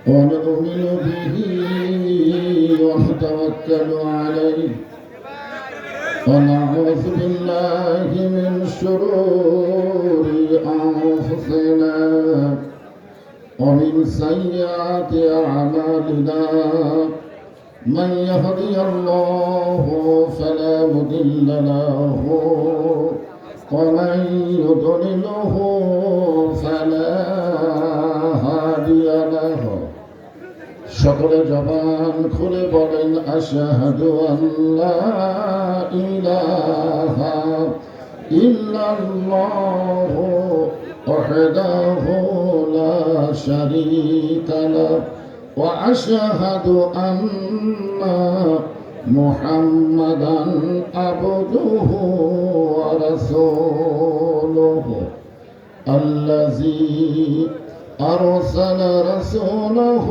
ونؤمن به ونتوكل عليه ونعوذ بالله من شرور أنفسنا ومن سيئات أعمالنا من يهدي الله فلا مضل له ومن يضلله فلا هادي له সকলে জবান খুলে বলেন আশহাদু আল্লা ইলাহা ইল্লাল্লাহু ওয়াহদাহু লা শারীকা লাহু ওয়া আশহাদু আন্না মুহাম্মাদান আবদুহু ওয়া রাসূলুহু আল্লাযী أرسل رسوله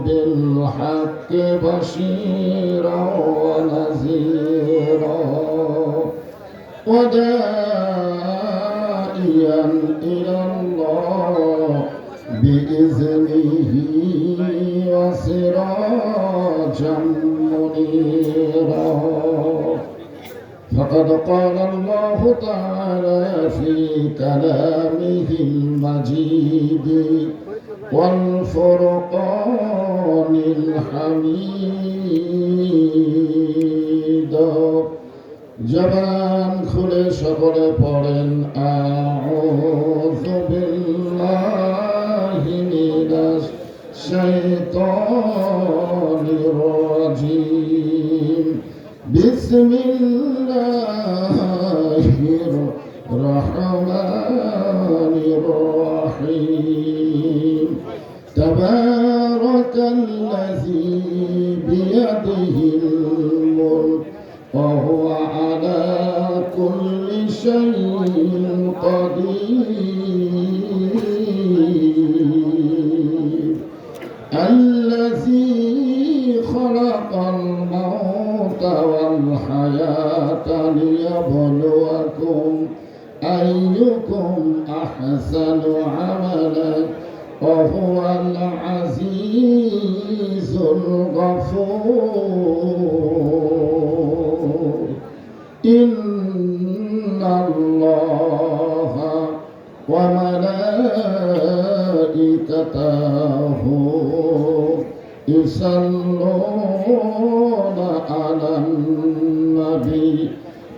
بالحق بشيرا ونذيرا وداعيا إلى الله بإذنه وسراجا منيرا فقد قال الله تعالى في كلامه المجيد والفرقان الحميد জবান খুলে সকলে পড়েন আউযু বিল্লাহি মিনাশ শাইতানির রাজীম বিসমিল্লাহির রহমানির রহিম তাবারাকাল্লাযী বিয়াদিহিল মুলক ওয়া হুয়া আলা কুল্লি শাইইন কাদির আল্লাযী খালাকাল মাউতা ওয়াল হায়াতা লিয়াবলুয়াকুম أيكم أحسن عملا وهو العزيز الغفور إن الله وملائكته يصلون على النبي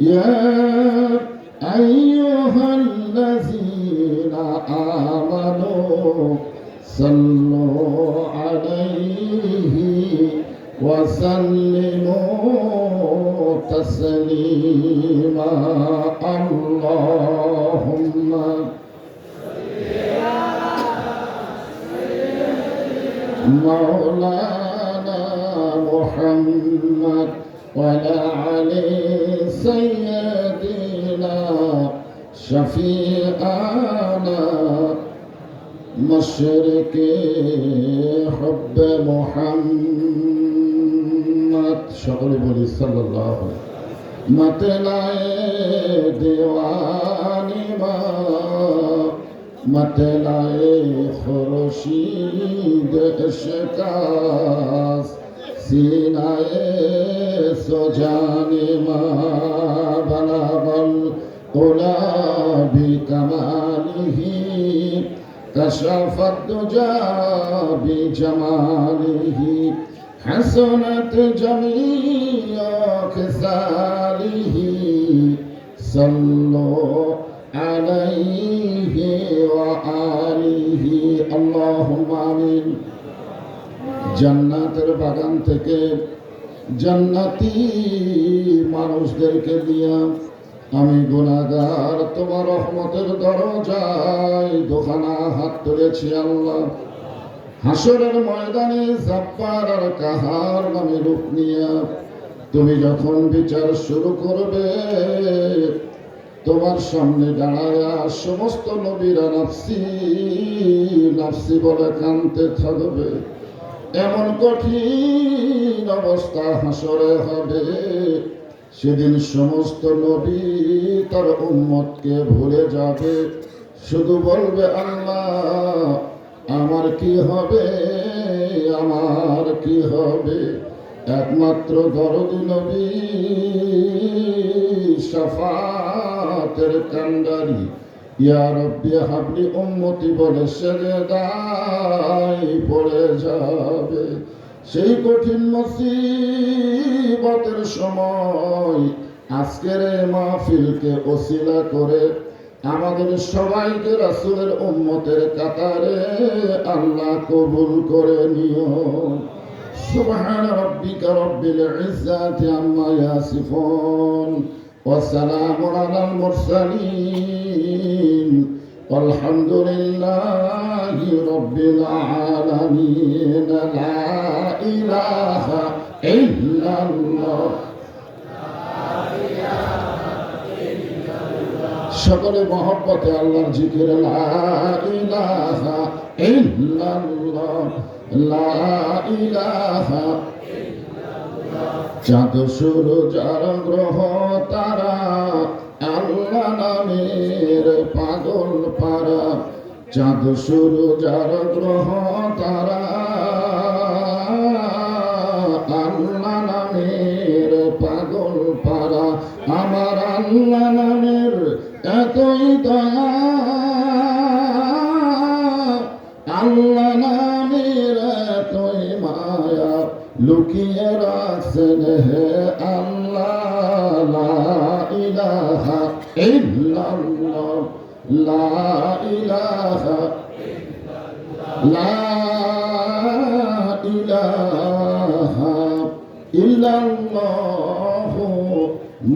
يا أيها الذين آمنوا صلوا عليه وسلموا تسليما اللهم مولانا محمد وعلى آله سيدنا شفيعنا مشرق حب محمد شغل بولي صلى الله عليه مطلعے دیوانی مطلعے خورشید اشکاس سینائے سجانے بلغ العلا بکمالہ کشف الدجى بجمالہ حسنت جميع خصاله صلوا عليه وآله اللهم آمين জান্নাতের বাগান থেকে জান্নাতি মানুষদেরকে দিয়া আমি গুনাহগার তোমার রহমতের দরজায় দুখানা হাত তুলেছি আল্লাহ। হাসরের ময়দানে জাব্বার আর কাহার নামে রূপ নিয়া তুমি যখন বিচার শুরু করবে তোমার সামনে দাঁড়ায়া সমস্ত নবীরা নাফসি নাফসি বলে কাঁদতে থাকবে। এমন কঠিন অবস্থা হাসরে হবে, সেদিন সমস্ত নবী তার উম্মতকে ভুলে যাবে, শুধু বলবে আল্লাহ আমার কি হবে আমার কি হবে, একমাত্র দরদি নবী শাফাতের কান্ডারি। ইয়া রব্বি হাবলি উম্মতি বলে সেজদায় পড়ে যাবে। সেই কঠিন মুসিবতের সময় আজকের এই মাহফিলকে ওসিলা করে আমাদের সবাইকে রাসূলের উম্মতের কাতারে আল্লাহ কবুল করে নিও। সুবহান রাব্বিকা রাব্বিল ইজ্জাতি আম্মা ইয়াসিফুন ওয়া সালামুন আলাল মুরসালিন আলহামদুলিল্লাহি রাব্বিল আলামিন। লা ইলাহা ইল্লাল্লাহ। সকলে মহব্বতে আল্লাহর জিকির লা ইলাহা ইল্লাল্লাহ, লা ইলাহা। চাঁদ সূরজ আর গ্রহ তারা আল্লাহ নামের পাগল পারা। চাঁদ সূরজ আর গ্রহ তারা আল্লাহ নামের পাগল পারা। আমার আল্লাহ নামের এতই দয়া, আল্লাহ নামের এতই মায়া, লুকিয়ে রাখছেন হে আল্লাহ। লা ইলাহা ইল্লাল্লাহ, লা ইলাহা, লা ইলাহা ইল্লাল্লাহ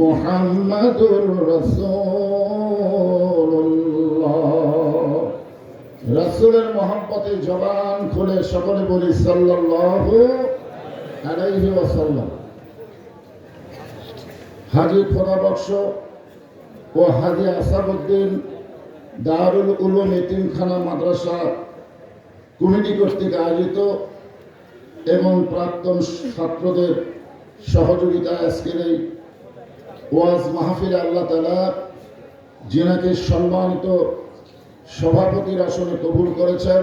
মুহাম্মাদুর রাসূলুল্লাহ। রাসূলের মহব্বতে জবান খুলে সকলে বলি সাল্লাল্লাহু আলাইহি ওয়াসাল্লাম। হাজী খোদাবক্স ও হাজী আসাদউদ্দিন দারুল উলুম এতিমখানা মাদ্রাসা কমিটি কর্তৃক আয়োজিত এবং প্রাক্তন ছাত্রদের সহযোগিতায় আজকের এই ওয়াজ মাহফিলে আল্লাহ তাআলা যিনাকে সম্মানিত সভাপতির আসনে কবুল করেছেন,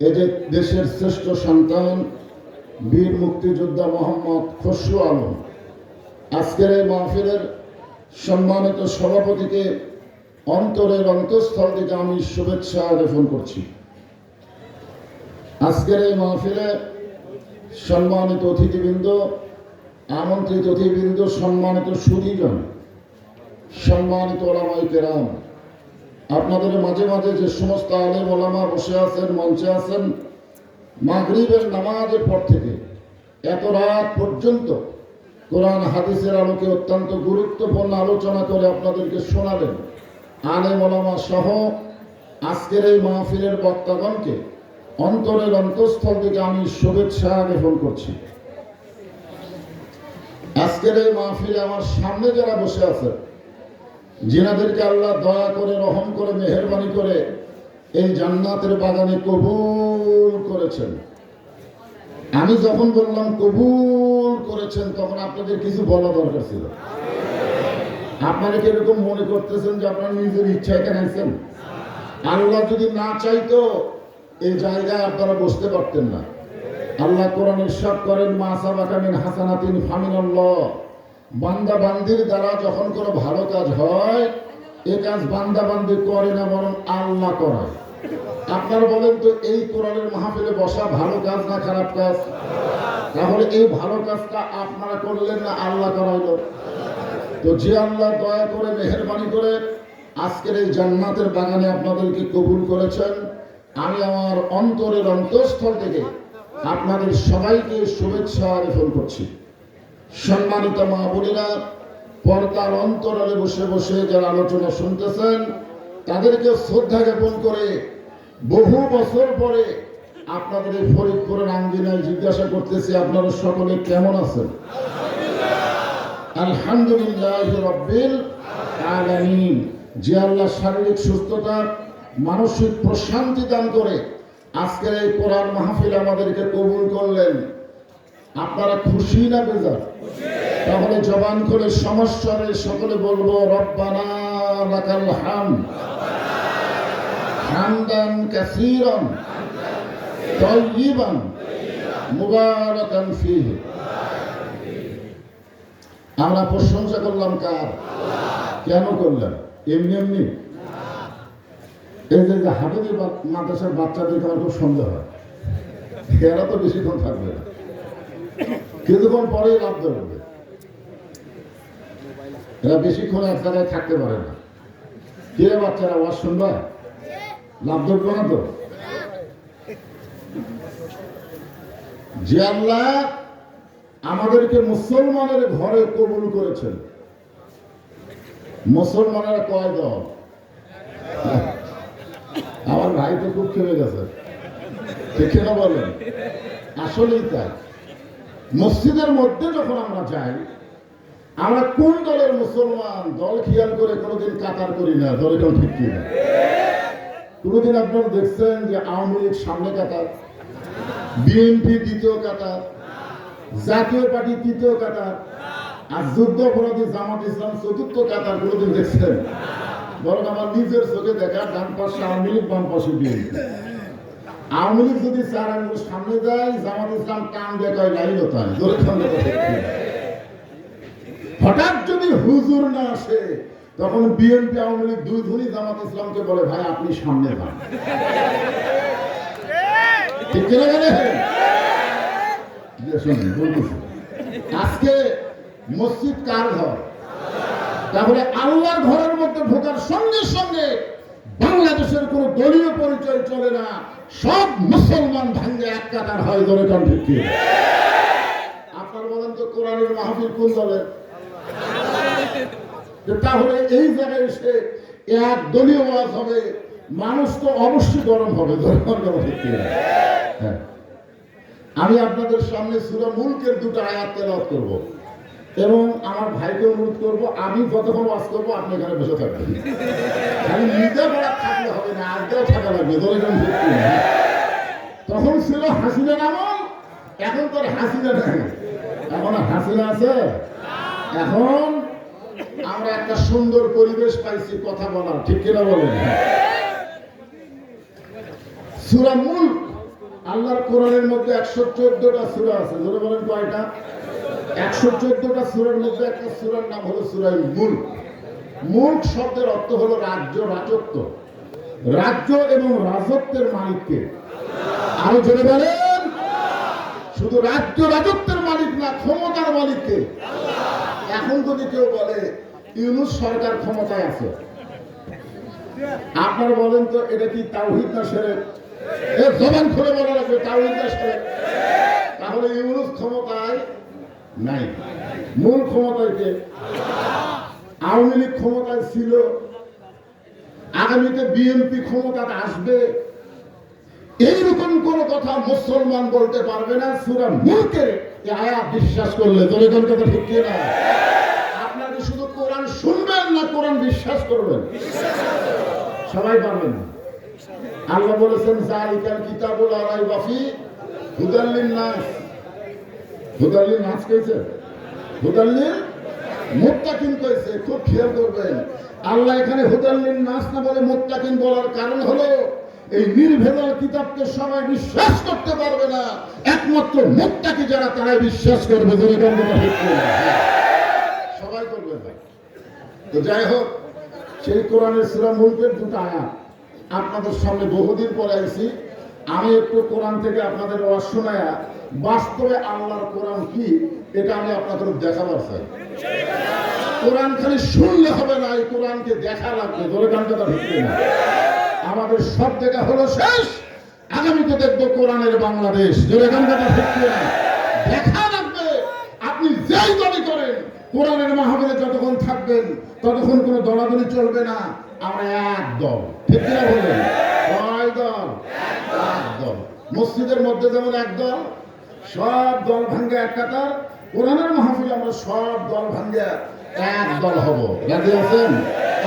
এদের দেশের শ্রেষ্ঠ সন্তান বীর মুক্তিযোদ্ধা মোহাম্মদ খসরু আলম। আজকের এই মাহফিলের সম্মানিত সভাপতিকে অন্তরের অন্তঃস্থল থেকে আমি শুভেচ্ছা জ্ঞাপন করছি। আজকের এই মাহফিলে সম্মানিত অতিথিবৃন্দ, আমন্ত্রিত অতিথিবৃন্দ, সম্মানিত সুধীজন, সম্মানিত ওলামায়ে কেরাম, আপনাদের মাঝে মাঝে যে সমস্ত আলেম ওলামা বসে আছেন, মঞ্চে আছেন, মাগরিবের নামাজের পর থেকে এত রাত পর্যন্ত কোরআন হাদিসের আলোকে অত্যন্ত গুরুত্বপূর্ণ আলোচনা করে আপনাদেরকে শোনালেন আলেম ওলামা সহ আজকের এই মাহফিলের বক্তাগণকে অন্তরের অন্তঃস্থল থেকে আমি শুভেচ্ছা জ্ঞাপন করছি। আজকের এই মাহফিলে আমার সামনে যারা বসে আছেন, যিনাদেরকে আল্লাহ দয়া করে, রহম করে, মেহেরবানি করে এই জান্নাতের বাগানে কবুল করেছেন। আমি যখন বললাম কবুল করেছেন, তখন আপনাদের কিছু বলা দরকার ছিল। আপনারা কি এরকম মনে করতেছেন যে আপনারা নিজের ইচ্ছায় এখানে আছেন? আল্লাহ যদি না চাইতো এই জায়গায় আপনারা বসতে পারতেন না। আল্লাহ কোরআন ইরশাদ করেন, মা সাবাকা মিন হাসানাতিন ফামিনাল্লাহ। বান্দা বান্দির দ্বারা যখন কোনো ভালো কাজ হয়, এই কাজ বান্দা বান্দি করে না, বরং আল্লাহ করায়। আপনারা বলেন তো, এই কোরআনের মাহফিলে বসা ভালো কাজ না খারাপ কাজ? তাহলে এই ভালো কাজটা আপনারা করলেন না আল্লাহ করাইলো? তো যে আল্লাহ দয়া করে, মেহেরবানি করে আজকের এই জান্নাতের বাগানে আপনাদেরকে কবুল করেছেন, আমি আমার অন্তরের অন্তঃস্থল থেকে আপনাদের সবাইকে শুভেচ্ছা জ্ঞাপন করছি। সম্মানিত মা বোনেরা, পর্দার অন্তরালে বসে বসে যারা আলোচনা শুনতেছেন, তাদেরকে শ্রদ্ধা জ্ঞাপন করে বহু বছর পরে আপনাদের এই ফরিদপুরের আঙ্গিনায় জিজ্ঞাসা করতেছি, আপনারা সকলে কেমন আছেন? আলহামদুলিল্লাহ রাব্বিল আলামিন। যে আল্লাহ শারীরিক সুস্থতা, মানসিক প্রশান্তি দান করে আজকের এই কোরআন মাহফিল আমাদেরকে কবুল করলেন, আপনারা খুশি না বেজার? তাহলে জবান করে সমস্যারে সকলে বলবো, রব্বানা লাকাল হামদ হামদান কাসীরান তাইয়িবান মুবারাকান ফীহি। আমরা প্রশংসা করলাম কার? কেন করলাম? এমনি এমনি? এই যে হাফেজের মাদ্রাসার বাচ্চাদেরকে আমার খুব সন্দেহ হয়, এরা তো বেশিক্ষণ থাকবে না, কিছুক্ষণ পরেই লাভ ধরবে। এরা বেশিক্ষণ এক জায়গায় থাকতে পারে না। কে বাচ্চারা আওয়াজ শুনবা? লাভ ধরবে না তো? যে আল্লাহ আমাদেরকে মুসলমানের ঘরে কবুল করেছেন, মুসলমানেরা কয় দল? আমার ভাই তো খুব খেয়ে গেছে, ঠিক না বলেন? আসলেই তাই। মসজিদের মধ্যে যখন আমরা যাই, আমরা কোন দলের মুসলমান দল খেয়াল করে কোনোদিন কাতার করি না। দলটা ঠিক কিনা? কোনোদিন আপনারা দেখছেন যে আওয়ামী লীগ সামনে কাতার, বিএনপি দ্বিতীয় কাতার, জাতীয় পার্টি তৃতীয় কাতার, আর যুদ্ধ অপরাধী জামাত ইসলাম চতুর্থ কাতার? কোনোদিন দেখছেন? বরং আমার নিজের চোখে দেখা ডান পাশে আওয়ামী লীগ, বাম পাশে বিএনপি। আওয়ামী লীগ যদি 4 আঙ্গুল সামনে যায়, জামাত ইসলাম কান দেখায় লাইনও তাই। হঠাৎ যদি হুজুর না আসে, তখন বিএনপি আওয়ামী লীগ দুই ধনী জামাত ইসলামকে বলে, ভাই আপনি সামনে যান। ঠিক কিনা বলেন? আজকে মসজিদ কার ঘর? তাহলে আল্লাহর ঘরের মধ্যে ঢোকার সঙ্গে সঙ্গে বাংলাদেশের কোন দলীয় পরিচয় চলে না, সব মুসলমান ভাঙ্গে এক কাতার হয়। ধরে কান ঠিক কি? আপনার বলেন তো কোরআনের মাহফিল কোন দলের? তাহলে এই জায়গায় এসে এক দলীয় ওয়াজ হবে, মানুষ তো অবশ্যই গরম হবে। ধরে কান ঠিক কি? হ্যাঁ, আমি আপনাদের সামনে সূরা মুলকের 2টা আয়াত তেলাওয়াত করব এবং আমার ভাইকে অনুরোধ করবো, আমি যতক্ষণ ওয়াজ করবো আপনি এখানে বসে থাকবেন। আমি নিজে বড় থাকলে হবে না, আজকেও থাকা লাগবে। তখন ছিল হাসিনা আমল, এখন তোর হাসিনা নেই। এখন হাসিনা আছে। এখন আমরা একটা সুন্দর পরিবেশ পাইছি কথা বলার, ঠিক কিনা বলেন? সূরা মুলক, আল্লাহর কোরআনের মধ্যে 114টা সূরা আছে। ধরে বলেন কয়টা? 114টা সূরার মধ্যে একটা সূরার নাম হলো সূরা মুলক। মুলক শব্দের অর্থ হলো রাজ্য, রাজত্ব। রাজ্য এবং রাজত্বের মালিককে। আরো জোরে বলেন। শুধু রাজ্য রাজত্বের মালিক না, ক্ষমতার মালিককে। এখন যদি কেউ বলে ইউনূস সরকার ক্ষমতায় আছে, আপনারা বলেন তো এটা কি তাওহীদ না শিরক? জবান খুলে বলা লাগবে তাওহীদ না শিরক? তাহলে ইউনূস ক্ষমতায় নাই, মূল ক্ষমতায় কে? আওয়ামী লীগ ক্ষমতায় ছিল, আগামীতে বিএনপি ক্ষমতায় আসবে, এইরকম কোন কথা মুসলমান বলতে পারবে না। সূরা মুলকের এই আয়াত বিশ্বাস করলে। তোর কোন কথা ঠিক না? আপনারা শুধু কোরআন শুনবেন না কোরআন বিশ্বাস করবেন? সবাই পারবেন না। আল্লাহ বলেছেন যালিকাল কিতাবুল লা রাইবা ফীহি হুদাল লিন-নাস। হুদাল লিন-নাস কইছে, হুদাল লিল মুত্তাকিন কইছে। খুব খেয়াল করবেন, আল্লাহ এখানে হুদাল লিন-নাস না বলে মুত্তাকিন বলার কারণ হলো এই নির্ভেজাল কিতাবকে সবাই বিশ্বাস করতে পারবে না, একমাত্র মুত্তাকি যারা তারাই বিশ্বাস করবে। সবাই করবে না। তো যাই হোক, সেই কোরআনের সূরা মুলকের 2টা আয়াত আপনাদের সামনে বহুদিন পরে আইছি। আমি একটু কোরআন থেকে আপনাদের ওয়াজ শোনায়া বাস্তবে আল্লাহর কোরআন কি এটা আমি আপনাদের দেখাবার চাই। কোরআন খালি শুনলে হবে না, এই কোরআনকে দেখা লাগবে। ধরে গানটা ঢুকবে না। আমাদের সব দেখা হলো শেষ, আগামীতে দেখবো কোরআনের বাংলাদেশ। ধরে গানটা ঢুকবে না, দেখা লাগবে। আপনি যেই দলই করেন, কোরআনের মাহফিলে যতক্ষণ থাকবেন ততক্ষণ কোনো দলাদলি চলবে না। আমরা এক দল, ঠিক কিনা বলেন? কয় দল? এক দল। মসজিদের মধ্যে যেমন এক দল, সব দল ভাঙ্গে এক কাতার, কোরআনের মাহফিলে আমরা সব দল ভাঙ্গে এক দল হব। রাজি আছেন?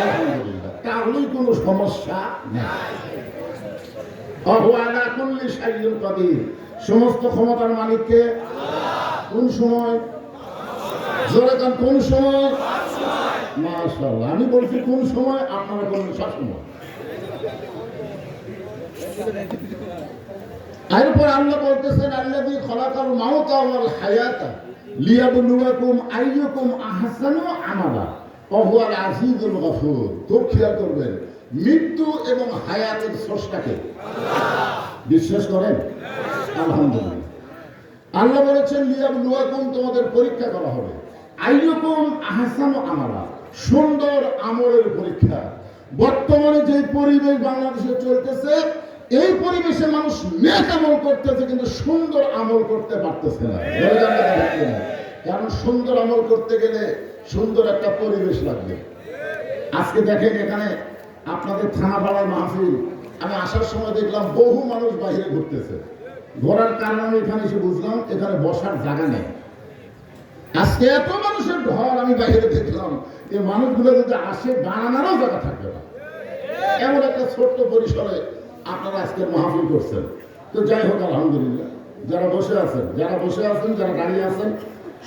আলহামদুলিল্লাহ। তাহলেই কোনো সমস্যা নেই। ওয়া আলা কুল্লি শাইইন কাদির। সমস্ত ক্ষমতার মালিককে। কোন সময়? জোরে কান, কোন সময়? মাশাআল্লাহ। আমি বলছি কোন সময়, আপনারা বলেন সব সময়। এরপর আল্লাহ বলতেছেন আল্লাযী খালাকাল মাউতা ওয়াল হায়াতা লিয়াবলুয়াকুম আইয়ুকুম আহসানু আমালা ওয়া হুয়াল আজিজুল গফুর। খুব খেয়াল করবেন, মৃত্যু এবং হায়াতের স্রষ্টাকে বিশ্বাস করেন? আলহামদুলিল্লাহ। আল্লাহ বলেছেন লিয়াবলুয়াকুম, তোমাদের পরীক্ষা করা হবে, আইয়ুকুম আহসানু আমালা, সুন্দর আমলের পরীক্ষা। বর্তমানে যে পরিবেশ বাংলাদেশে চলতেছে, এই পরিবেশে মানুষ নেক আমল করতেছে কিন্তু সুন্দর আমল করতে পারতেছে না। কারণ সুন্দর আমল করতে গেলে সুন্দর একটা পরিবেশ লাগবে। আজকে দেখেন এখানে আপনাদের থানাপাড়ায় মাহফিল, আমি আসার সময় দেখলাম বহু মানুষ বাইরে ঘুরতেছে। ঘোরার কারণ আমি এখানে এসে বুঝলাম এখানে বসার জায়গা নেই। আজকে এত মানুষের ঢল আমি বাইরে দেখলাম, এই মানুষগুলো যদি আসে দাঁড়ানোরও জায়গা থাকবে না। এমন একটা ছোট্ট পরিসরে আপনারা আজকের মাহফিল করছেন। তো যাই হোক আলহামদুলিল্লাহ, যারা বসে আছেন যারা দাঁড়িয়ে আছেন,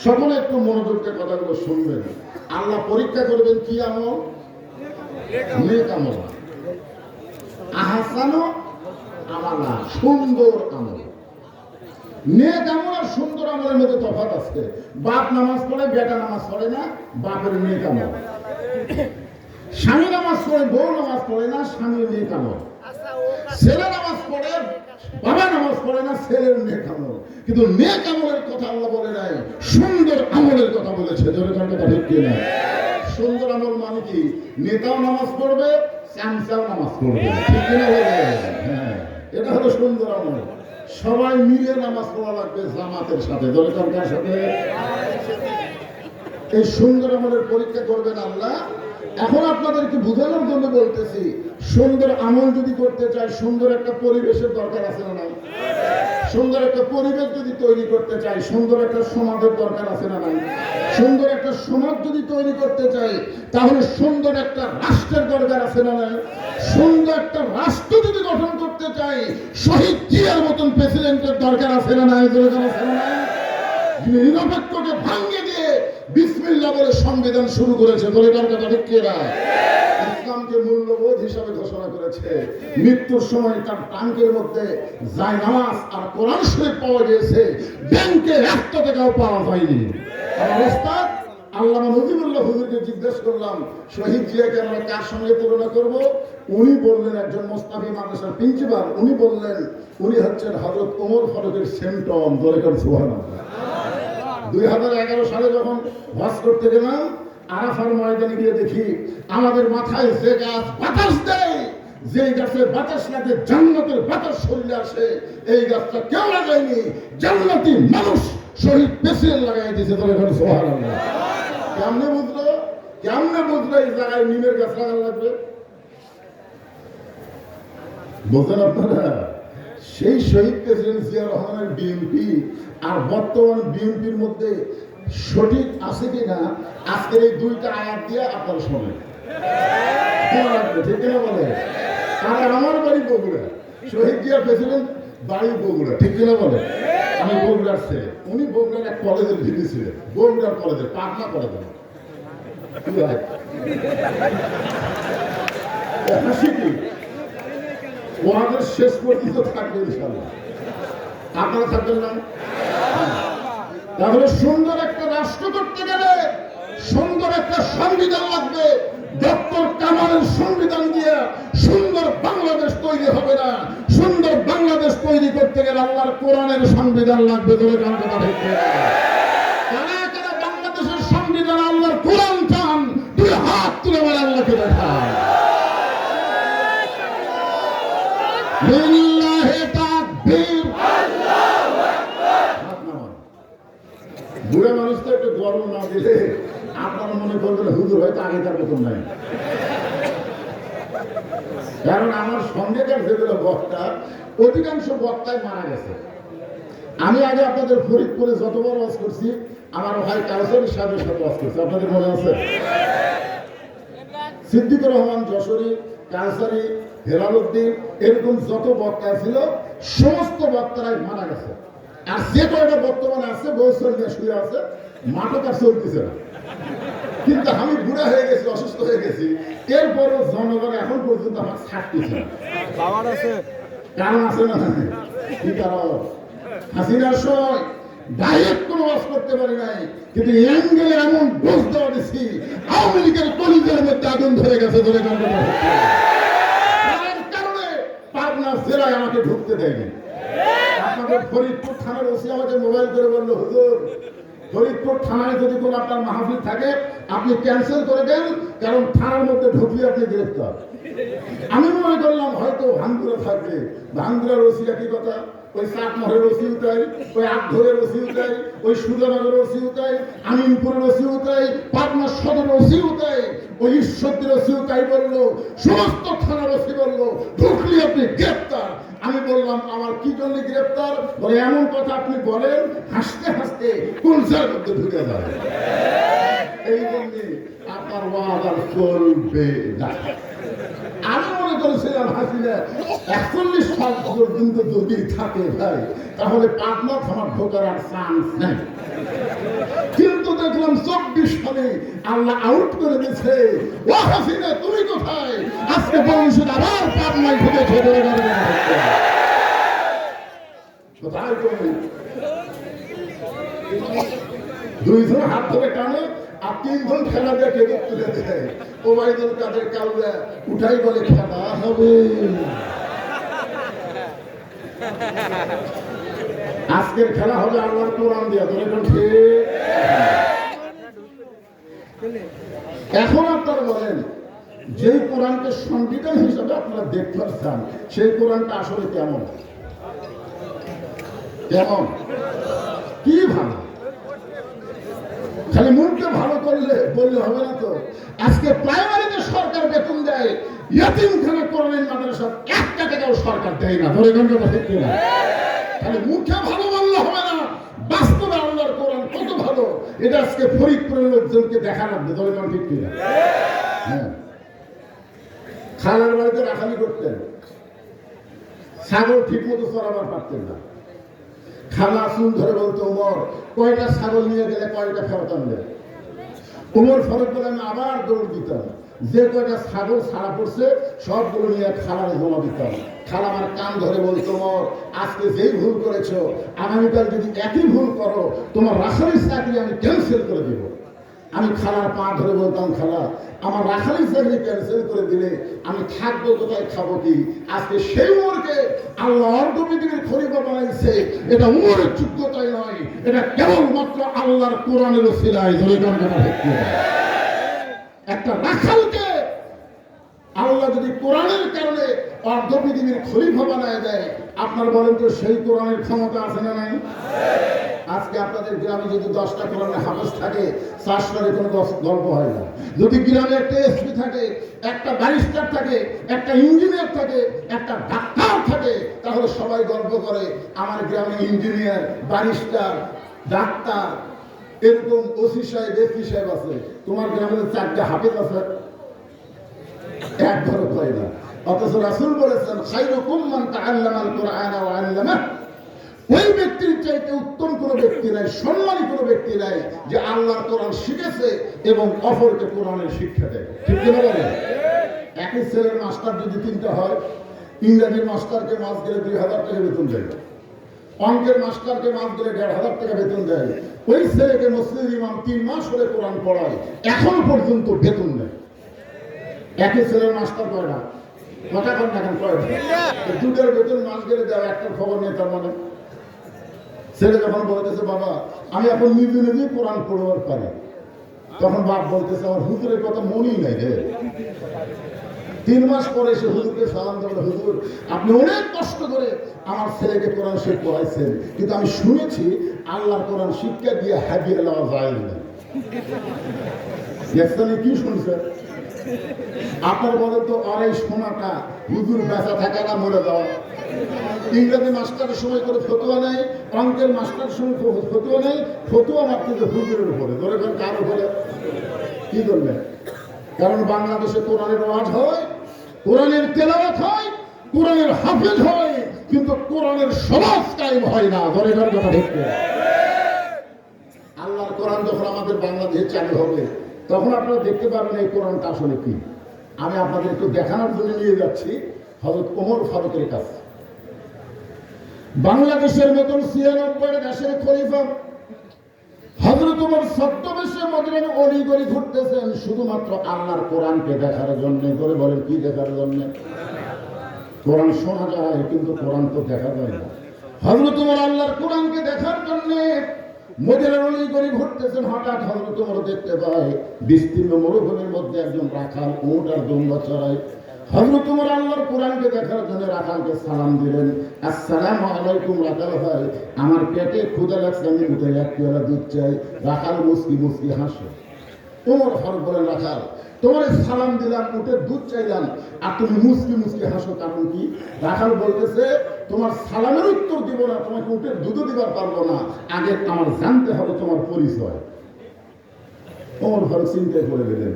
সকলে একটু মনোযোগ দিয়ে কথাগুলো শুনবেন। আল্লাহ পরীক্ষা করবেন কি আমল? নেক আমল, আহসানু আমালা, সুন্দর আমল। নেক আমল আর সুন্দর আমলের মধ্যে তফাৎ আছে। বাপ নামাজ পড়ে, বেটা নামাজ পড়ে না, বাপের নেক আমল। স্বামী নামাজ পড়ে, বউ নামাজ পড়ে না, স্বামীর নেক আমল। ছেলে নামাজ পড়ে, বাবা নামাজ পড়ে না, ছেলের নেক আমল। কিন্তু নেক আমলের কথা আল্লাহ বলে নাই, সুন্দর আমলের কথা বলেছে। জোরে কথা ঠিক কিনা? সুন্দর আমল মানে কি? নেতাও নামাজ পড়বে, চামচাও নামাজ পড়বে, ঠিক কিনা বলে? হ্যাঁ, এটা হলো সুন্দর আমল। সবাই মিলে নামাজ পড়া লাগবে জামাতের সাথে। জোরে কার সাথে? এই সুন্দর আমলের পরীক্ষা করবেন আল্লাহ। এখন আপনাদেরকে বোঝানোর জন্য বলতেছি, সুন্দর আমল যদি করতে চাই সুন্দর একটা পরিবেশের দরকার আছে না নাই? সুন্দর একটা পরিবেশ যদি তৈরি করতে চাই সুন্দর একটা সমাজের দরকার আছে না নাই? সুন্দর একটা সমাজ যদি তৈরি করতে চাই তাহলে সুন্দর একটা রাষ্ট্রের দরকার আছে না নাই? সুন্দর একটা রাষ্ট্র যদি গঠন করতে চাই শহীদ জিয়ার মতন প্রেসিডেন্টের দরকার আছে না নাই? দরকার আছে না নাই? নিরপেক্ষকে ভাঙিয়ে দিয়ে বিসমিল্লাহ বলে সংবিধান শুরু করেছে। দরকার কথা ঠিক কিনা? ইসলামকে মূল্যবোধ হিসাবে ঘোষণা করেছে। মৃত্যুর সময় তার ট্যাঙ্কের মধ্যে জায়নামাজ আর কোরআন শরীফ পাওয়া গিয়েছে, ব্যাংকে 1 টাকাও পাওয়া যায়নি। আমার ওস্তাদ আল্লামা নজিবুল্লাহ হুজুরকে জিজ্ঞেস করলাম, শহীদ জিয়াকে আমরা কার সঙ্গে তুলনা করব? উনি বললেন একজন মোস্তাফি মাদ্রাসার প্রিন্সিপাল, উনি বললেন উনি হচ্ছেন হযরত ওমর ফারুকের সেন্টম। দরকার সুবহানাল্লাহ। 2011 সালে যখন হজ করতে গেলাম, আরাফার ময়দানে গিয়ে দেখি আমাদের মাথায় যে গাছ বাতাস দেয়, যে গাছে বাতাস লাগে জান্নাতের বাতাস শরীরে আসে, এই গাছটা কেউ লাগায়নি, জান্নাতি মানুষ শহীদ প্রেসিডেন্ট লাগাই দিয়েছে। দরকার সুবহানাল্লাহ। কেমনে বুঝলো এই জায়গায় নিমের গাছ লাগানো লাগবে? বোঝেন আপনারা? সেই শহীদ প্রেসিডেন্ট জিয়া রহমানের বিএনপি আর বর্তমান বিএনপির মধ্যে সঠিক আছে কিনা আজকের এই 2টা আয়াত দিয়ে আপনারা শোনেন। ঠিক কিনা বলে? আর আমার বাড়ি বগুড়া, শহীদ জিয়া প্রেসিডেন্ট বাড়ি বগুড়া, ঠিক কিনা বলে? আমি বগুড়ার ছেলে, উনি বগুড়ার এক কলেজের ভিত্তি ছিলেন, বগুড়ার কলেজের পাটনা কলেজের। হাসি কি? ওনাদের শেষ পর্যন্ত থাকবে ইনশাআল্লাহ। আপনারা থাকবেন না? তাহলে সুন্দর একটা রাষ্ট্র করতে গেলে সুন্দর একটা সংবিধান লাগবে। ডক্টর কামালের সংবিধান দিয়ে সুন্দর বাংলাদেশ তৈরি হবে না। সুন্দর বাংলাদেশ তৈরি করতে গেলে আল্লাহর কোরআনের সংবিধান লাগবে। ধরে কান কথা ঠিক কারা কারা বাংলাদেশের সংবিধান আল্লাহর কোরআন চান? 2 হাত তুলে বলে আল্লাহকে দেখায়। লিল্লাহি তাকবীর, আল্লাহু আকবার। বুড়া মানুষ তো একটু গরম না দিলে আপনারা মনে করবেন হুজুর হয়তো আগেকার মতন নাই। কারণ আমার সঙ্গেকার যেগুলো বক্তা, অধিকাংশ বক্তায় মারা গেছে। আমি আগে আপনাদের ফরিদপুরে যতবার ওয়াজ করছি আমার ভাই কাউসারি সাহেবের সাথে ওয়াজ করছি, আপনাদের মনে আছে? সিদ্দিকুর রহমান যশোরী, কাউসারি, হেলালুদ্দিন, এরকম যত বক্তা ছিল সমস্ত বক্তারাই মারা গেছে। আর যে কয়টা বর্তমানে আছে বছর নিয়ে শুয়ে আছে, মাঠও তার চলতেছে না। কিন্তু আমি বুড়া হয়ে গেছি, অসুস্থ হয়ে গেছি, এরপরও জনগণ এখন পর্যন্ত আমার ছাড়তেছে না। কারণ আছে না? কি কারণ? হাসিনার সময় ডাইরেক্ট কোনো ওয়াজ করতে পারি নাই, কিন্তু অ্যাঙ্গেলে এমন ডোজ দেওয়া দিচ্ছি আওয়ামী লীগের কলিজার মধ্যে আগুন ধরে গেছে। ধরে কারণে পাবনা জেলায় আমাকে ঢুকতে দেয়নি। আপনাদের ফরিদপুর থানার ওসি আমাকে মোবাইল করে বললো, হুজুর ফরিদপুর থানায় যদি কোনো আপনার মাহফিল থাকে আপনি ক্যান্সেল করে দেন, কারণ থানার মধ্যে ঢুকলে আপনি গ্রেফতার। আমি মনে করলাম হয়তো ভাঙ্গুরা থাকবে। ভাঙ্গুরার ওসি একই কথা, ওই চাটমোহরের ওসিও তাই, ওই আটঘরের ওসিও তাই, ওই সুজানগরের ওসিও তাই, আমিনপুরের ওসিও তাই, পাটনা সদরের ওসিও তাই, ওই ঈশ্বরদের ওসিও তাই বললো। সমস্ত থানার ওসি বললো ঢুকলে আপনি গ্রেফতার। আমি বললাম আমার কি জন্য গ্রেফতার? বলে এমন কথা আপনি বলেন হাসতে হাসতে কুলসার মধ্যে ঢুকে যাবে। এই জন্য আপনার ওয়াদা চলবে না। আমি মনে করেছিলাম হাসিনা 41 সাল পর্যন্ত যদি থাকে ভাই, তাহলে পাবনা থানার ঢোকার আর চান্স নেই। কিন্তু দেখলাম 24 সালে আল্লাহ আউট করে দিয়েছে। ও হাসিনা তুমি কোথায়? আজকে বংশের আবার পাবনায় ঢুকে ছেড়ে কোথায় তুমি? দুইজন হাত ধরে টানে আর তিনজন খেলা দিয়ে কেঁদে তুলে দেয়। ওবায়দুল কাদের কাউরা উঠাই বলে খেলা হবে। আজকের খেলা হবে আল্লাহর কোরআন দিয়া। এখন আপনারা বলেন যে কোরআনকে সংবিধান হিসাবে আপনারা দেখতে চান, সেই কোরআনটা আসলে কেমন? কেমন? কি ভালো? খালি মুখটা ভালো করলে বললে হবে না তো। আজকে প্রাইমারিতে সরকার বেতন দেয়, ইয়তিমখানা কোরআনের মাদ্রাসা 1 টাকাও সরকার দেয় না। ধরে গেল ঠিক না? খালি মুখে ভালো বললে হবে না, বাস্তবে আল্লাহর কোরআন কত ভালো এটা আজকে ফরিদপুরের লোকজনকে দেখা লাগবে। ধরে গেল ঠিক কিনা? হ্যাঁ, খালার বাড়িতে রাখালি করতেন, ছাগল ঠিক মতো চড়াবার পারতেন না। খালা চুল ধরে বলতো, ওমর কয়টা ছাগল নিয়ে গেলে কয়টা ফেরত আনবে? ওমর ফেরত বলে আমি আবার দৌড় দিতাম। যে কয়টা ছাগল ছাড়া পড়ছে সবগুলো নিয়ে খালারে জমা দিতাম। খালা আমার কান ধরে বলতো, ওমর আজকে যেই ভুল করেছো আগামীকাল যদি একই ভুল করো তোমার রাখালির চাকরি আমি ক্যান্সেল করে দেব। আমি খালার পা ধরে বলতাম, খালা আমার রাখালির চাকরি ক্যান্সেল করে দিলে আমি থাকবো কোথায়, খাবো কি? আজকে সেই উমরকে আল্লাহ পৃথিবীর খলিফা বানাইছে। এটা উমরের যোগ্যতাই নয়, এটা কেবলমাত্র আল্লাহর কোরআনের ওসিলায়। একটা রাখালকে আল্লাহ যদি কোরআনের কারণে অর্ধ পৃথিবীর খলিফা বানায় দেয়, আপনার বলেন তো সেই কোরআনের ক্ষমতা আছে না নাই? আজকে আপনাদের গ্রামে যদি 10টা কোরআনের হাফেজ থাকে, 4 কোনো গল্প হয় না। যদি গ্রামে একটা এসপি থাকে, একটা ব্যারিস্টার থাকে, একটা ইঞ্জিনিয়ার থাকে, একটা ডাক্তার থাকে, তাহলে সবাই গল্প করে আমার গ্রামে ইঞ্জিনিয়ার, ব্যারিস্টার, ডাক্তার, এরকম ওসি সাহেব, এসপি সাহেব আছে। তোমার গ্রামে 4টা হাফেজ আছে, একবারও হয় না। অথচ রাসূল বলেছেন, খায়রুকুম মান তাআল্লামাল কুরআনা ওয়া আল্লামাহ। ওই ব্যক্তির চাইতে উত্তম কোন ব্যক্তি নাই, সম্মানী কোন ব্যক্তি নাই যে আল্লাহর কোরআন শিখেছে এবং অপরকে কোরআনের শিক্ষা দেয়। ঠিক কিনা বলেন? একই ছেলের মাস্টার যদি 3টা হয়, ইংরেজির মাস্টারকে মাস গেলে 2000 টাকা বেতন দেয়, অঙ্কের মাস্টারকে মাস গেলে 1500 টাকা বেতন দেয়। ওই ছেলেকে মসজিদের ইমাম 3 মাস হলে কোরআন পড়ায়, এখন পর্যন্ত বেতন নেয়। একই ছেলের মাস্টার কয় না, কথা কন না, কয় দুটোর বেতন মাস গেলে দেওয়া, একটা খবর নেই। তার মানে ছেলে যখন বলতেছে, বাবা আমি এখন নিজে নিজেই কোরআন পড়বার পারি, তখন বাপ বলতেছে, আমার হুজুরের কথা মনেই নাই রে। 3 মাস পরে এসে হুজুরকে সালাম দেবো, হুজুর আপনি অনেক কষ্ট করে আমার ছেলেকে কোরআন শিক্ষা পড়াইছেন, কিন্তু আমি শুনেছি আল্লাহর কোরআন শিক্ষা দিয়ে হাদিয়া লওয়া যায় না। কি শুনছেন? আপনার বলেন তো, আর এই সোনাটা হুজুর বেচা থাকে না মরে যাওয়া? ইংরেজি মাস্টারের সময় করে ফতুয়া নেই, অঙ্কের মাস্টারের সময় ফতুয়া নেই, ফতুয়া মাত্র হুজুরের উপরে। ধরে ফেল কার উপরে? কি করবেন? কারণ বাংলাদেশে কোরআনের ওয়াজ হয়, কোরআনের তেলাওয়াত হয়, কোরআনের হাফেজ হয়, কিন্তু কোরআনের সমাজ কায়েম হয় না। ধরে ফেল কথা ঠিক। আল্লাহর কোরআন যখন আমাদের বাংলাদেশে চালু হবে, তখন আপনারা দেখতে পাবেন এই কোরআনটা আসলে কি। আমি আপনাদের একটু দেখানোর জন্য নিয়ে যাচ্ছি হযরত ওমর ফারুকের কাছে। বাংলাদেশের মতন ৯৬ দেশের খলিফা হযরত ওমর ছদ্মবেশে মদিনার অলিগলি ঘুরতেছেন শুধুমাত্র আল্লাহর কোরআনকে দেখার জন্য। করে বলেন কি দেখার জন্য? কোরআন শোনা যায় কিন্তু কোরআন তো দেখা যায় না। হযরত ওমর আল্লাহর কোরআনকে দেখার জন্য মদিনার অলিগলি ঘুরতেছেন। হঠাৎ হযরত ওমর দেখতে পায় বিস্তীর্ণ মরুভূমির মধ্যে একজন রাখাল উট আর দুম্বা চড়ায়। হযরত ওমর আল্লাহর কোরআনকে দেখার জন্য রাখালকে সালাম দিলেন, আসসালামু আলাইকুম রাখাল ভাই, আমার পেটে ক্ষুধা লাগছে, আমি উঠে এক পেয়ালা দুধ চাই। রাখাল মুস্কি মুস্কি হাসে। ওমর ফারুক বলেন, রাখাল তোমার সালাম দিলাম, উঠে দুধ চাইলাম, আর তুমি মুস্কি মুস্কি হাসো, কারণ কি? রাখাল বলতেছে, তোমার সালামের উত্তর দিব না, তোমাকে উঠে দুধও দিবার পারবো না, আগে আমার জানতে হবে তোমার পরিচয়। ওমর ফারুক চিন্তায় পড়ে গেলেন,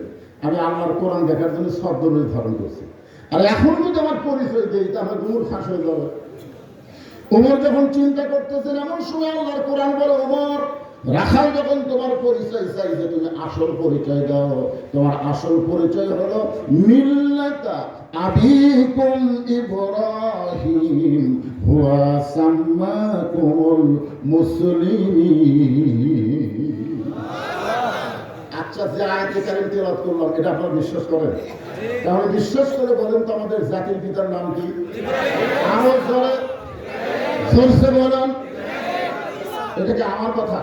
আমি আল্লাহর কোরআন দেখার জন্য ছদ্মবেশ ধারণ করছি, আর এখন যদি আমার পরিচয় দেই তাহলে গুমুর ফাঁস হয়ে যাবে। ওমর যখন চিন্তা করতেছেন এমন সময় আল্লাহর কোরআন বলে, ওমর রাখাল যখন তোমার পরিচয় চাইছে তুমি আসল পরিচয় দাও। তোমার আসল পরিচয় হলো মিল্লাতা আবিকুম ইব্রাহিম হুয়া সাম্মাকুমুল মুসলিমিন। আচ্ছা, যে আয়াতে কারিম তেলাওয়াত করলাম এটা আপনারা বিশ্বাস করেন? তাহলে বিশ্বাস করে বলেন তো আমাদের জাতির পিতার নাম কি? আমার জোরে জোরসে বলেন, এটা কি আমার কথা?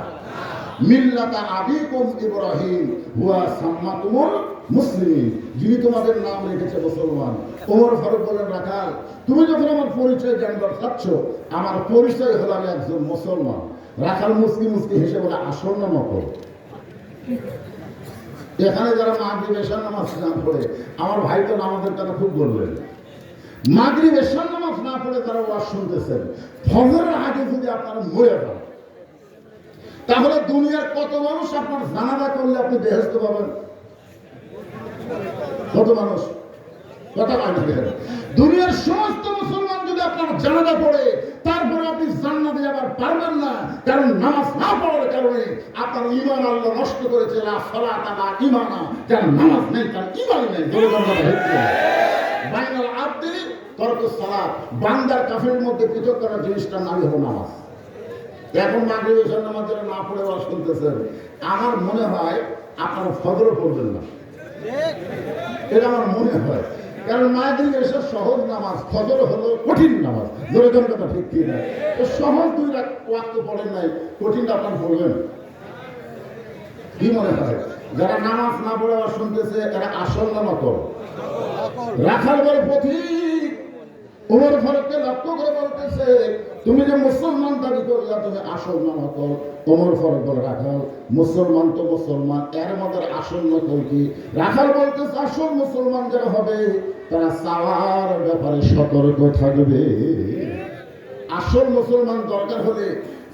মিল্লাতা আবিকুম ইব্রাহিম হুয়া সাম্মাকুমুল মুসলিমিন, যিনি তোমাদের নাম রেখেছে মুসলমান। ওমর ফারুক বলেন, রাখাল তুমি যখন আমার পরিচয় জানবার চাচ্ছ, আমার পরিচয় হলো আমি একজন মুসলমান। রাখাল মুস্কি মুস্কি হেসে বলে, আসল নাম নকল। এখানে যারা মাগরিব এশার নামাজ না পড়ে, আমার ভাই তো নামাজের কথা খুব বললেন, মাগরিব এশার নামাজ না পড়ে তারা ওয়াজ শুনতেছেন, ফজরের আগে যদি আপনারা মরে যান তাহলে দুনিয়ার কত মানুষ আপনার জানাজা করলে আপনি বেহেশত পাবেন? কত মানুষ? কথা মানে দুনিয়ার সমস্ত মুসলমান যদি আপনার জানাজা পড়ে তারপরে আপনি জান্নাতে যাবার পারবেন না, কারণ নামাজ না পড়ার কারণে আপনার ঈমান আল্লাহ নষ্ট করেছে। লা সালাতা লা ঈমানা, যার নামাজ নেই তার ঈমান নেই। বাইনাল আবদি তরকুস সালাত, বান্দার কাফেরের মধ্যে পৃথক করার জিনিসটার নামই হলো নামাজ। এখন মাগরিব এশার নামাজ যারা না পড়ে ওয়াজ শুনতেছেন, আমার মনে হয় আপনারা ফজরও পড়বেন না, এটা আমার মনে হয়। কারণ মাগরিব এশার সহজ নামাজ, ফজর হলো কঠিন নামাজ। জোরে জোরে কথা ঠিক কি না? তো সহজ দুই ওয়াক্ত পড়েন নাই, কঠিনটা আপনার পড়বেন। কি মনে হয় যারা নামাজ না পড়ে ওয়াজ শুনতেছে এরা আসল না নকল? রাখাল বলে পথিক ওমর ফারুককে লক্ষ্য করে বলতেছে, তুমি যে মুসলমান দাবি করলা তুমি আসল না নকল? ওমর ফারুক বলে, রাখাল মুসলমান তো মুসলমান, এর মধ্যে আসল নকল কি? রাখাল বলতেছে, আসল মুসলমান যারা হবে তারা চাওয়ার ব্যাপারে সতর্ক থাকবে। আসল মুসলমান দরকার হলে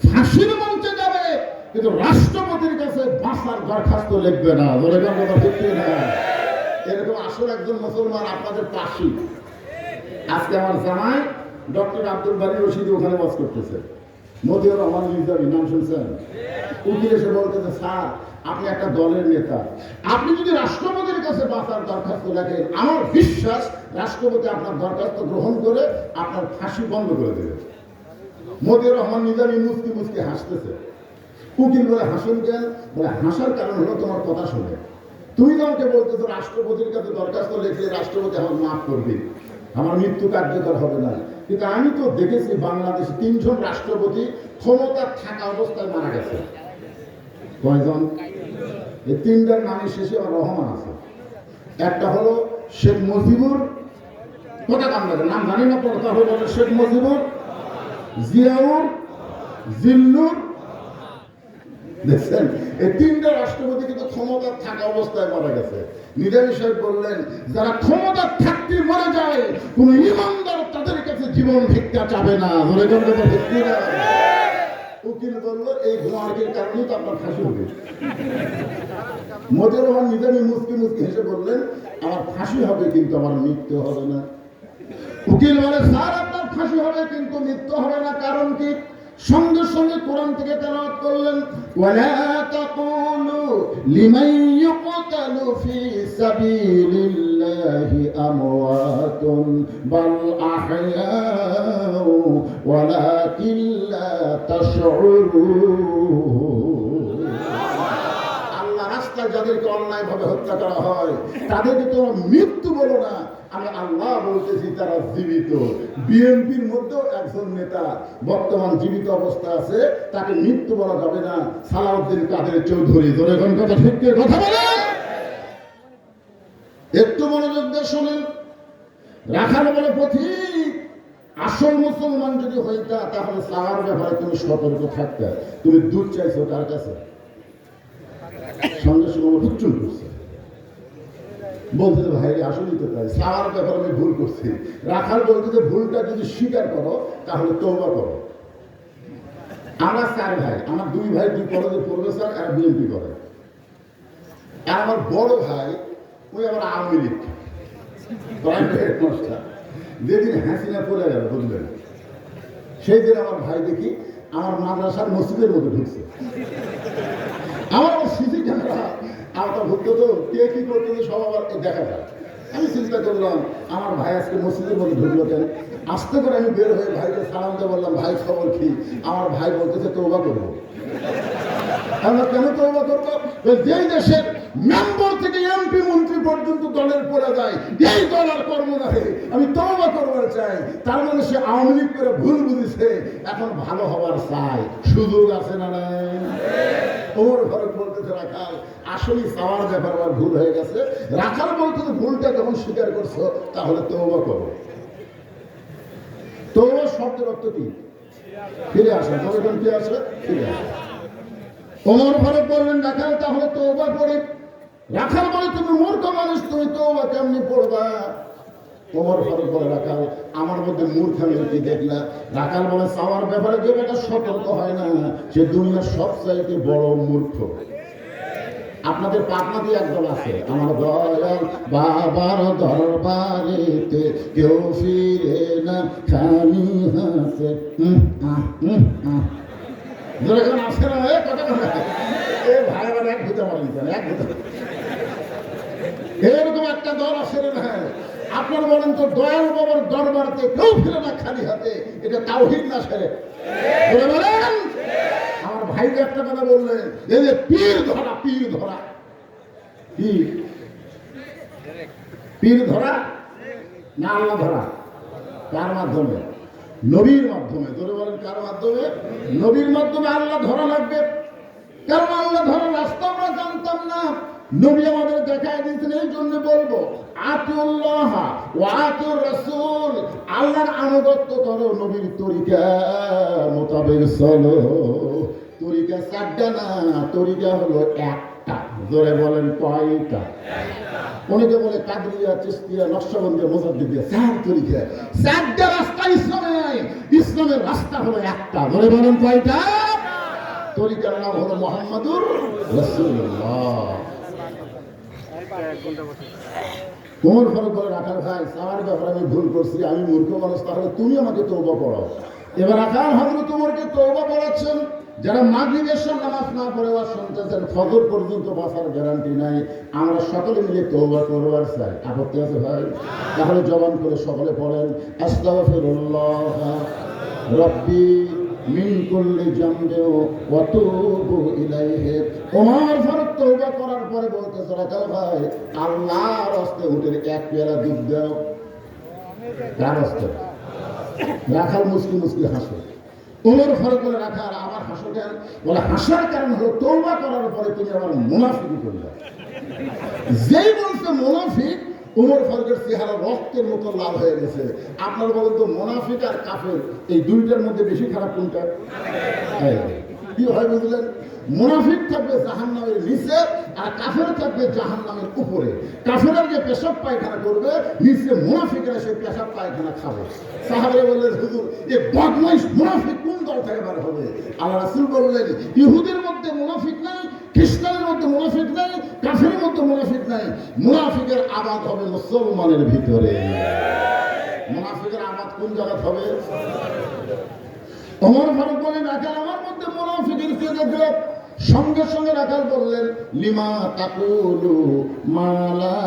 ফাঁসির মঞ্চে যাবে, কিন্তু রাষ্ট্রপতির কাছে বাঁচার দরখাস্ত লিখবে না। বলে কথা ঠিক না? এরকম আসল একজন মুসলমান আপনাদের পাশে। আজকে আমার জামাই ডক্টর আব্দুল বারী রশিদ ওখানে ওয়াজ করতেছে, মতিউর রহমান নিজামী নাম শুনছেন? উকিল এসে বলতেছে, স্যার আপনি একটা দলের নেতা, আপনি যদি রাষ্ট্রপতির কাছে বাঁচার দরখাস্ত লেখেন, আমার বিশ্বাস রাষ্ট্রপতি আপনার দরখাস্ত গ্রহণ করে আপনার ফাঁসি বন্ধ করে দেবে। মতিউর রহমান নিজামী মুস্কি মুস্কি হাসতেছে। উকিল বলে, হাসুন কেন? বলে, হাসার কারণ হলো তোমার কথা শুনে তুমি তো আমাকে বলতেছো রাষ্ট্রপতির কাছে দরখাস্ত লিখলে রাষ্ট্রপতি আমার মাফ করবে, আমার মৃত্যু কার্যকর হবে না। কিন্তু আমি তো দেখেছি বাংলাদেশে ৩ জন রাষ্ট্রপতি ক্ষমতা থাকা অবস্থায় মারা গেছে। কয়জন? এই ৩টার নামের শেষে আমার রহমান আছে। একটা হলো শেখ মুজিবুর, কথা কান্দার নাম জানি না, পড়তে হবে, শেখ মুজিবুর, জিয়াউর, জিল্লুর। দেখছেন, এই ৩টা রাষ্ট্রপতি কিন্তু ক্ষমতা থাকা অবস্থায় মারা গেছে। নিজামী সাহেব বললেন, যারা ক্ষমতা থাকতে মারা যায় কোন ইমানদার তাদের কাছে জীবন ভিক্ষা চাবে না। উকিল বলল, এই ঘুমার্গের কারণেই তো আপনার ফাঁসি হবে। মতিউর রহমান নিজামী মুস্কি মুস্কি হেসে বললেন, আমার ফাঁসি হবে কিন্তু আমার মৃত্যু হবে না। উকিল বলে, স্যার আপনার ফাঁসি হবে কিন্তু মৃত্যু হবে না, কারণ কি? সঙ্গে সঙ্গে কোরআন থেকে তেলাওয়াত করলেন, ওয়ালা তাকুলু লিমান ইউকতালু ফি সাবিলিল্লাহি আমওয়াতুন বাল আহয়াউ ওয়ালাকিন লা তাশউরুন। আল্লাহ রাস্তায় যাদেরকে অন্যায়ভাবে হত্যা করা হয় তাদেরকে তোমরা মৃত্যু বলো না, আমি আল্লাহ বলতেছি তারা জীবিত। বিএনপির মধ্যেও একজন নেতা বর্তমান জীবিত অবস্থা আছে, তাকে মৃত্যু বলা যাবে না। সালাউদ্দিন কাদের চৌধুরী, ধরে কোন কথা ঠিক কথা বলেন। একটু মনোযোগ দিয়ে শোনেন। রাখাল বলে পথিক, আসল মুসলমান যদি হইতা তাহলে সাহার ব্যাপারে তুমি সতর্ক থাকতে। তুমি দুধ চাইছো কার কাছে? সঙ্গে সঙ্গে হুচ্চুন করছে, বলতে ভাই আসলেই তো তাই, সাহার ব্যাপারে আমি ভুল করছি। রাখাল বলতে যে ভুলটা যদি স্বীকার করো তাহলে তওবা করো। আমরা 4 ভাই, আমার 2 ভাই 2 কলেজে প্রফেসর আর বিএনপি করে। আর আমার বড় ভাই ওই আবার আওয়ামী লীগ হেডমাস্টার। যেদিন হাসিনা পড়ে গেল বুঝলেন, সেই দিন আমার ভাই দেখি আমার মাদ্রাসার মসজিদের মধ্যে ঢুকছে। আমার সিসি ক্যামেরা আওতাভুক্ত তো, কে কি করতেছে সব আবার দেখা যায়। আমি চিন্তা করলাম আমার ভাই আজকে মসজিদের মধ্যে ঢুকলো কেন। আস্তে করে আমি বের হয়ে ভাইকে সালাম দিয়ে বললাম, ভাই খবর কি? আমার ভাই বলতেছে তওবা করবো। আমরা কেন তওবা করবো? যেই দেশের মেম্বার থেকে এমপি মন্ত্রী পর্যন্ত দলের পড়ে যায়, এই দল আর কর্ম রাখে, আমি তওবা করবার চাই। তার মানে সে আওয়ামী লীগ করে ভুল বুঝেছে, এখন ভালো হওয়ার চাই। সুযোগ আছে না নাই? ওমর ফারুক বলতেছে রাখাল আসলে চাওয়ার ব্যাপার আমার ভুল হয়ে গেছে। রাখাল বলতেছে ভুলটা যখন স্বীকার করছো তাহলে তওবা করো। তওবা শব্দের অর্থ কি? ফিরে আসা। যখন কি আসে ফিরে আসা। ওমর ফারুক বললেন রাখাল তাহলে তওবা করে। রাখাল বলে তুমি মূর্খ মানুষ, তুমি তওবা কেমনি পড়বা? ওমর ফারুক বলে রাখাল আমার মধ্যে মূর্খামি কি দেখলা? রাখাল বলে চাওয়ার ব্যাপারে যে বেটা সতর্ক হয় না সে দুনিয়ার সবচাইতে বড় মূর্খ। আপনাদের পাটনা দিয়ে একদল আছে, আমার দয়াল বাবার দরবারেতে কেউ ফিরে না খালি হাতে। যখন আসে না কথা কথা এ ভাই আমার এক ভূতে মারেন কেন, এক ভূতে এরকম একটা দল আসে না। আপনার বলেন তো দয়াল বাবার দরবারতে কেউ ফিরে না খালি হাতে, এটা তাওহীদ না শিরক? বলেন। আমার ভাইকে একটা কথা বললেন, এই যে পীর ধরা, পীর ধরা, পীর ধরা না আল্লাহ ধরা? কার মাধ্যমে? নবীর মাধ্যমে। ধরে বলেন কার মাধ্যমে? নবীর মাধ্যমে আল্লাহ ধরা লাগবে। কারণ আল্লাহ ধরার রাস্তা আমরা জানতাম না, নবী আমাদের দেখায় দিয়েছেন। এই জন্য বলবো আতিউল্লাহ ওয়া আতিউর রাসূল, আল্লাহর আনুগত্য করো, নবীর তরিকা মোতাবেক চলো। তরিকা 4টা না, তরিকা হলো একটা। জোরে বলেন কয়টা? অনেকে বলে কাদরিয়া, চিশতিয়া, নকশবন্দিয়া, মুজাদ্দিদিয়া 4 তরিকা। 4টা রাস্তা ইসলামে নাই, ইসলামের রাস্তা হলো একটা। জোরে বলেন কয়টা? তরিকার নাম হলো মুহাম্মাদুর রাসূলুল্লাহ। ওমর ফারুক বলে রাখাল ভাই আমার ব্যাপারে আমি ভুল করছি, আমি মূর্খ মানুষ, তাহলে তুমি আমাকে তওবা পড়াও। এবার রাখাল হযরত ওমরকে তওবা পড়াচ্ছেন। যারা মাগরিবের নামাজ না পড়ে ওয়াজ শুনতেছেন, ফজর পর্যন্ত বাঁচার গ্যারান্টি নাই, আমরা সকলে মিলে তওবা করবার চাই। আপত্তি আছে ভাই? তাহলে জবান করে সকলে পড়েন আস্তাগফিরুল্লাহ রাব্বি মিন কুল্লি জামবি ওয়া তুবু ইলাইহি। ওমর ফারুক তওবা করার পরে বলতেছে রাখাল ভাই আল্লাহর রাস্তে উঠে 1 পেয়ালা দুধ দাও। কার রাস্তে? রাখাল মুসকি মুসকি হাসে। ওমর ফারুক বলে রাখাল আমার হাসো কেন? বলে হাসার কারণ হলো তওবা করার পরে তুমি আবার মুনাফিকি করলে। যেই বলছে মুনাফিক, ওমর ফারুকের চেহারা রক্তের মতো লাল হয়ে গেছে। আপনার বলেন তো মুনাফিক আর কাফের এই দুইটার মধ্যে বেশি খারাপ কোনটা? কি হয় বুঝলেন? মুনাফিক থাকবে জাহান্নামের নিচে আর কাফের থাকবে জাহান্নামের উপরে। কাফেরা যে পেশাব পায়খানা করবে, নিচে মুনাফিকরা সেই পেশাব পায়খানা খাবে। সাহাবারা বললেন হুজুর এই বদমাইশ মুনাফিক কোন দল থেকে বার হবে? আল্লাহ রাসূল বললেন ইহুদের মধ্যে মুনাফিক নাই, খ্রিস্টানের মধ্যে মুনাফিক নাই, কাফেরের মধ্যে মুনাফিক নাই। মুনাফিকের আবাদ হবে মুসলমানের ভিতরে। মুনাফিকের আবাদ কোন জায়গায় হবে? ওমর ফারুক বলেন, রাখাল আমার মধ্যে মুনাফিককে দেখলে সঙ্গে সঙ্গে রাখাল বললেন, লিমা তাকুলু মা লা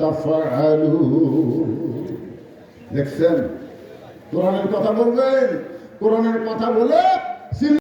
তাফআলু। দেখছেন, কোরআনের কথা বলবেন, কোরআনের কথা বলে